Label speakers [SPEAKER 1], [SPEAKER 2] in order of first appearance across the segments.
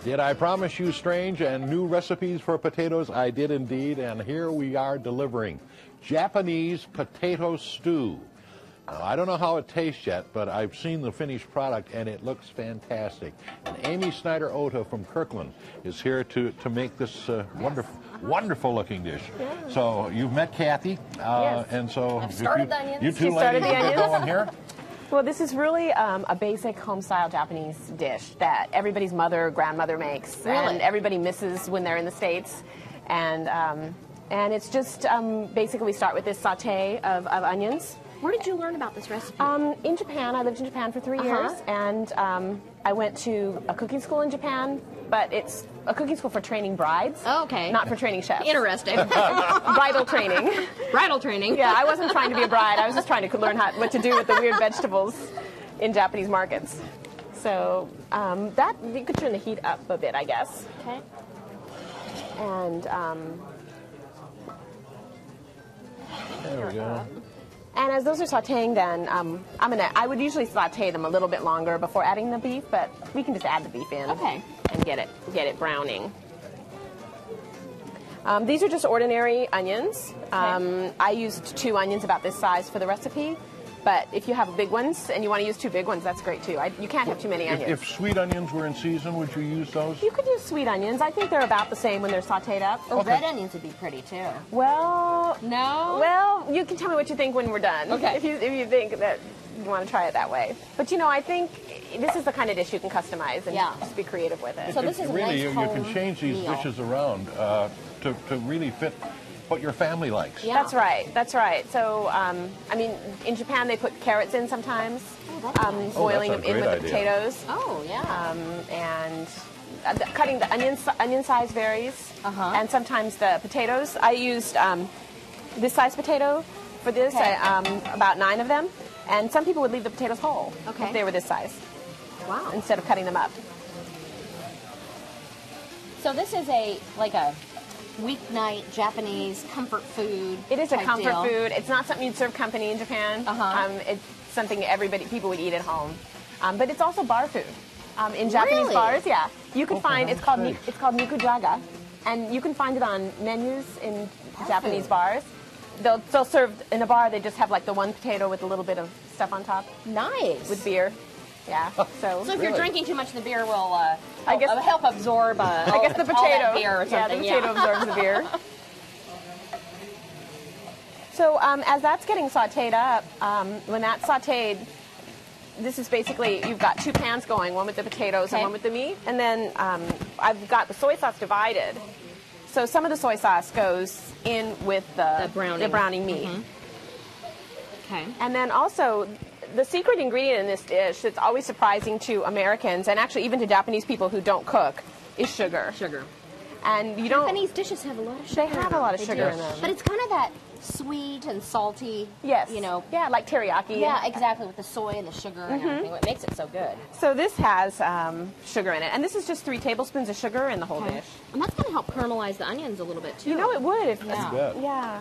[SPEAKER 1] Did I promise you strange and new recipes for potatoes? I did indeed, and here we are delivering Japanese potato stew. Now, I don't know how it tastes yet, but I've seen the finished product, and it looks fantastic. And Amy Snyder Ohta from Kirkland is here to make this wonderful-looking dish. Yeah. So you've met Kathy,
[SPEAKER 2] yes.
[SPEAKER 1] And so
[SPEAKER 2] I've started the onions.
[SPEAKER 1] You two ladies get going here.
[SPEAKER 2] Well, this is really a basic home-style Japanese dish that everybody's mother, grandmother makes, and everybody misses when they're in the States. And it's just basically we start with this sauté of onions.
[SPEAKER 3] Where did you learn about this recipe?
[SPEAKER 2] In Japan. I lived in Japan for 3 years, and I went to a cooking school in Japan, but it's a cooking school for training brides.
[SPEAKER 3] Oh, okay.
[SPEAKER 2] Not for training chefs.
[SPEAKER 3] Interesting.
[SPEAKER 2] Bridal training.
[SPEAKER 3] Bridal training.
[SPEAKER 2] Yeah, I wasn't trying to be a bride. I was just trying to learn what to do with the weird vegetables in Japanese markets. So that you could turn the heat up a bit, I guess.
[SPEAKER 3] Okay.
[SPEAKER 2] And
[SPEAKER 1] there we go.
[SPEAKER 2] And as those are sautéing, then I would usually sauté them a little bit longer before adding the beef, but we can just add the beef in.
[SPEAKER 3] Okay.
[SPEAKER 2] And get it browning. These are just ordinary onions.
[SPEAKER 3] Okay.
[SPEAKER 2] I used 2 onions about this size for the recipe, but if you have big ones and you want to use 2 big ones, that's great too. You can't have too many onions.
[SPEAKER 1] If sweet onions were in season, would you use those?
[SPEAKER 2] You could use sweet onions. I think they're about the same when they're sautéed up.
[SPEAKER 3] Or red onions would be pretty too.
[SPEAKER 2] Well,
[SPEAKER 3] no.
[SPEAKER 2] Well, you can tell me what you think when we're done.
[SPEAKER 3] Okay.
[SPEAKER 2] If you think that you want to try it that way. But I think this is the kind of dish you can customize and just be creative with it.
[SPEAKER 3] So this is
[SPEAKER 1] really
[SPEAKER 3] a nice
[SPEAKER 1] you can change these dishes around to really fit what your family likes.
[SPEAKER 2] Yeah. That's right. That's right. So, in Japan they put carrots in sometimes, boiling them in with the potatoes.
[SPEAKER 3] Oh, yeah.
[SPEAKER 2] And cutting the onion size varies. And sometimes the potatoes. I used this size potato for this, about 9 of them. And some people would leave the potatoes whole if they were this size.
[SPEAKER 3] Wow.
[SPEAKER 2] Instead of cutting them up.
[SPEAKER 3] So this is like a weeknight Japanese comfort food.
[SPEAKER 2] It is a comfort food. It's not something you'd serve company in Japan. It's something people would eat at home. But it's also bar food. In Japanese bars, you can find it's called Nikujaga, and you can find it on menus in Japanese bars. They'll serve in a bar. They just have like the one potato with a little bit of stuff on top.
[SPEAKER 3] Nice.
[SPEAKER 2] With beer. Yeah. So
[SPEAKER 3] if you're drinking too much, the beer will help absorb.
[SPEAKER 2] I guess the potato.
[SPEAKER 3] All that beer or something.
[SPEAKER 2] Yeah, the potato absorbs the beer. So as that's getting sautéed up, when that's sautéed, this is basically, you've got 2 pans going, one with the potatoes and one with the meat. And then I've got the soy sauce divided. So some of the soy sauce goes in with the browning meat.
[SPEAKER 3] Okay.
[SPEAKER 2] And then also, the secret ingredient in this dish that's always surprising to Americans, and actually even to Japanese people who don't cook, is sugar.
[SPEAKER 3] Sugar.
[SPEAKER 2] And you don't...
[SPEAKER 3] Japanese dishes have a lot of sugar.
[SPEAKER 2] They have a lot of sugar in them.
[SPEAKER 3] But it's kind of that sweet and salty,
[SPEAKER 2] Yeah, like teriyaki.
[SPEAKER 3] Yeah, exactly, with the soy and the sugar and everything. What makes it so good.
[SPEAKER 2] So this has sugar in it. And this is just 3 tablespoons of sugar in the whole dish.
[SPEAKER 3] And that's going to help caramelize the onions a little bit, too.
[SPEAKER 2] It would.
[SPEAKER 1] Yeah.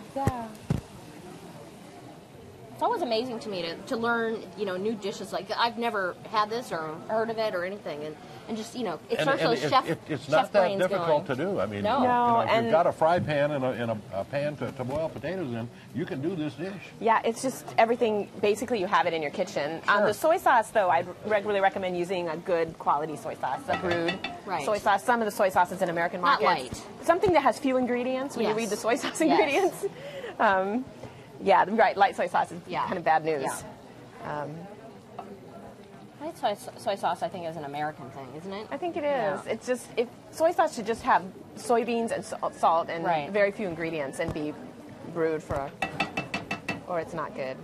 [SPEAKER 3] It's always amazing to me to learn, new dishes. Like, I've never had this or heard of it or anything. And just, it starts those
[SPEAKER 1] it's not that difficult to do. I mean, if you've got a fry pan and a pan to boil potatoes in, you can do this dish.
[SPEAKER 2] Yeah, it's just everything, basically you have it in your kitchen. The soy sauce, though, I'd regularly recommend using a good quality soy sauce, a brewed soy sauce. Some of the soy sauces in American markets.
[SPEAKER 3] Not light.
[SPEAKER 2] Something that has few ingredients when you read the soy sauce ingredients. Light soy sauce is kind of bad news.
[SPEAKER 3] Yeah. Soy sauce, I think, is an American thing, isn't it?
[SPEAKER 2] I think it is. It's just, soy sauce should just have soybeans and salt and very few ingredients and be brewed or it's not good.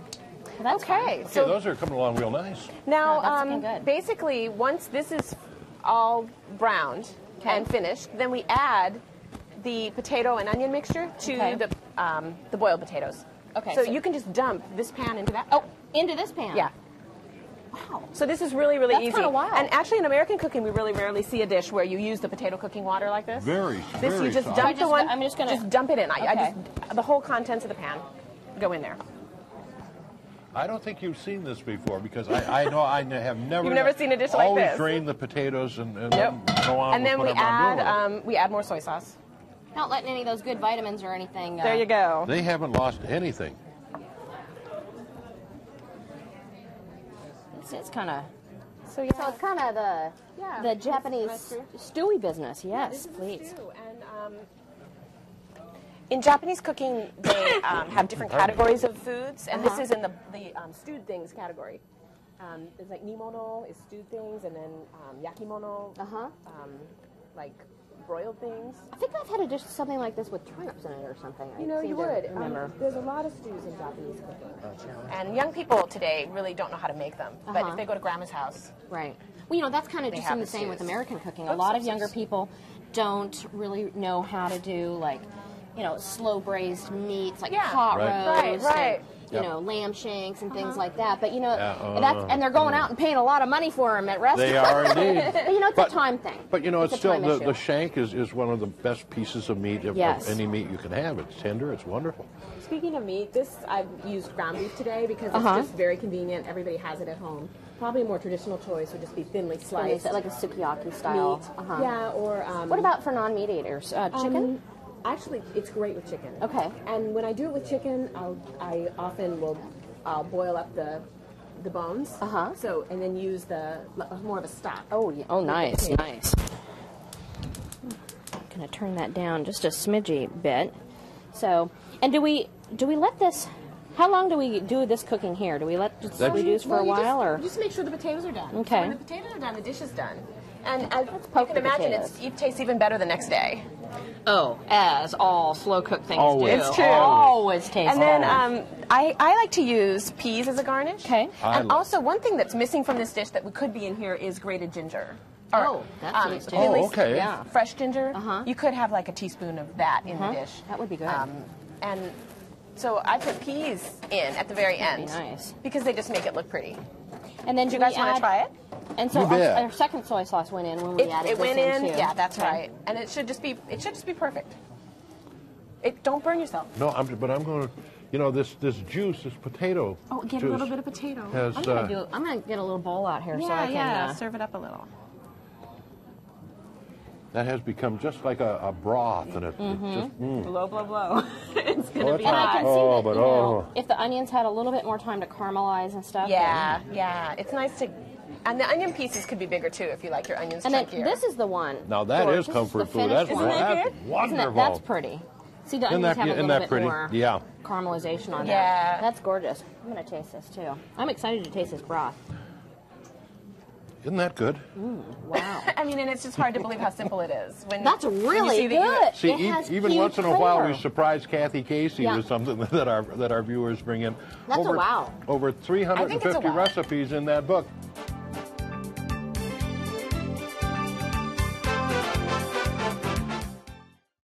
[SPEAKER 3] Well, that's
[SPEAKER 2] so
[SPEAKER 1] those are coming along real nice.
[SPEAKER 2] Now, basically, once this is all browned and finished, then we add the potato and onion mixture to the boiled potatoes.
[SPEAKER 3] Okay.
[SPEAKER 2] So you can just dump this pan into that.
[SPEAKER 3] Oh, into this pan?
[SPEAKER 2] Yeah.
[SPEAKER 3] Wow.
[SPEAKER 2] So this is really, really easy.
[SPEAKER 3] That's kind of wild.
[SPEAKER 2] And actually, in American cooking, we really rarely see a dish where you use the potato cooking water like this.
[SPEAKER 1] Very
[SPEAKER 2] you just
[SPEAKER 1] soft.
[SPEAKER 2] dump the one.
[SPEAKER 3] I'm just gonna
[SPEAKER 2] just dump it in. The whole contents of the pan go in there.
[SPEAKER 1] I don't think you've seen this before because I know I have never.
[SPEAKER 2] You've never seen a dish like
[SPEAKER 1] always
[SPEAKER 2] this.
[SPEAKER 1] drain the potatoes and
[SPEAKER 2] Yep.
[SPEAKER 1] go on.
[SPEAKER 2] And then
[SPEAKER 1] with whatever I'm doing.
[SPEAKER 2] we add more soy sauce.
[SPEAKER 3] Not letting any of those good vitamins or anything.
[SPEAKER 2] There you go.
[SPEAKER 1] They haven't lost anything.
[SPEAKER 3] It's kind of.
[SPEAKER 2] So yeah.
[SPEAKER 3] So it's kind of the Japanese stewy business. Yes, please.
[SPEAKER 2] And in Japanese cooking, they have different categories of foods, and this is in the stewed things category. It's like nimono is stewed things, and then yakimono, like broiled things.
[SPEAKER 3] I think I've had a dish something like this with turnips in it or something.
[SPEAKER 2] You know, you would.
[SPEAKER 3] Remember.
[SPEAKER 2] There's a lot of stews in Japanese cooking. And young people today really don't know how to make them. But if they go to grandma's house.
[SPEAKER 3] Right. Well, you know, that's kind of just the same with American cooking. A lot of younger people don't really know how to do, like, you know, slow braised meats, like pot roast.
[SPEAKER 2] Right.
[SPEAKER 3] You know, lamb shanks and things like that. But, you know, and they're going out and paying a lot of money for them at restaurants.
[SPEAKER 1] They are indeed.
[SPEAKER 3] But, you know, it's a time thing.
[SPEAKER 1] But, you know, it's still, the shank is one of the best pieces of meat, of any meat you can have. It's tender. It's wonderful.
[SPEAKER 2] Speaking of meat, I've used ground beef today because it's just very convenient. Everybody has it at home. Probably a more traditional choice would just be thinly sliced.
[SPEAKER 3] Like a sukiyaki style.
[SPEAKER 2] Meat. Yeah, or...
[SPEAKER 3] what about for non-meat eaters? Chicken?
[SPEAKER 2] Actually, it's great with chicken.
[SPEAKER 3] Okay.
[SPEAKER 2] And when I do it with chicken, I often will boil up the bones. So and then use more of a stock.
[SPEAKER 3] Oh, yeah. Oh, nice, nice. I'm gonna turn that down just a smidgy bit. So, and do we let this? How long do we do this cooking here? Do we let this reduce for a while, or
[SPEAKER 2] just make sure the potatoes are done?
[SPEAKER 3] Okay.
[SPEAKER 2] So when the potatoes are done, the dish is done. And as you can imagine, it tastes even better the next day.
[SPEAKER 3] Oh, as all slow cooked things do.
[SPEAKER 2] It's true.
[SPEAKER 3] Always tastes
[SPEAKER 2] And then I like to use peas as a garnish.
[SPEAKER 3] Okay.
[SPEAKER 2] And also, one thing that's missing from this dish that could be in here is grated ginger.
[SPEAKER 3] That's nice too.
[SPEAKER 1] Okay.
[SPEAKER 2] Yeah. Fresh ginger. You could have like a teaspoon of that in the dish.
[SPEAKER 3] That would be good.
[SPEAKER 2] And so I put peas in at the very end.
[SPEAKER 3] That'd be nice.
[SPEAKER 2] Because they just make it look pretty.
[SPEAKER 3] And then
[SPEAKER 2] do you guys want to try it?
[SPEAKER 3] And so our second soy sauce went in when we added
[SPEAKER 2] it went in.
[SPEAKER 3] Too.
[SPEAKER 2] Yeah, that's right. And it should just be perfect. Don't burn yourself.
[SPEAKER 1] No, but I'm going to, you know, this juice, this potato.
[SPEAKER 2] Oh, get
[SPEAKER 1] juice
[SPEAKER 2] a little bit of potato.
[SPEAKER 1] Has,
[SPEAKER 3] I'm gonna get a little bowl out here so I can
[SPEAKER 2] serve it up a little.
[SPEAKER 1] That has become just like a broth, and it just
[SPEAKER 2] Blow, blow, blow. It's gonna be
[SPEAKER 3] And I
[SPEAKER 2] hot.
[SPEAKER 3] can see that, you know, if the onions had a little bit more time to caramelize and stuff.
[SPEAKER 2] Yeah. It's nice to... And the onion pieces could be bigger, too, if you like your onions
[SPEAKER 3] chunkier.
[SPEAKER 2] And then
[SPEAKER 3] this is the one.
[SPEAKER 1] Now, that is comfort food. That's wonderful.
[SPEAKER 3] That's pretty. See, the onions have a little bit more caramelization on that. That's gorgeous. I'm going to taste this, too. I'm excited to taste this broth.
[SPEAKER 1] Isn't that good?
[SPEAKER 3] Wow.
[SPEAKER 2] I mean, and it's just hard to believe how simple it is.
[SPEAKER 3] That's really good.
[SPEAKER 1] See, even once in a while, we surprise Kathy Casey with something that our viewers bring in.
[SPEAKER 3] That's a wow.
[SPEAKER 1] Over 350 recipes in that book.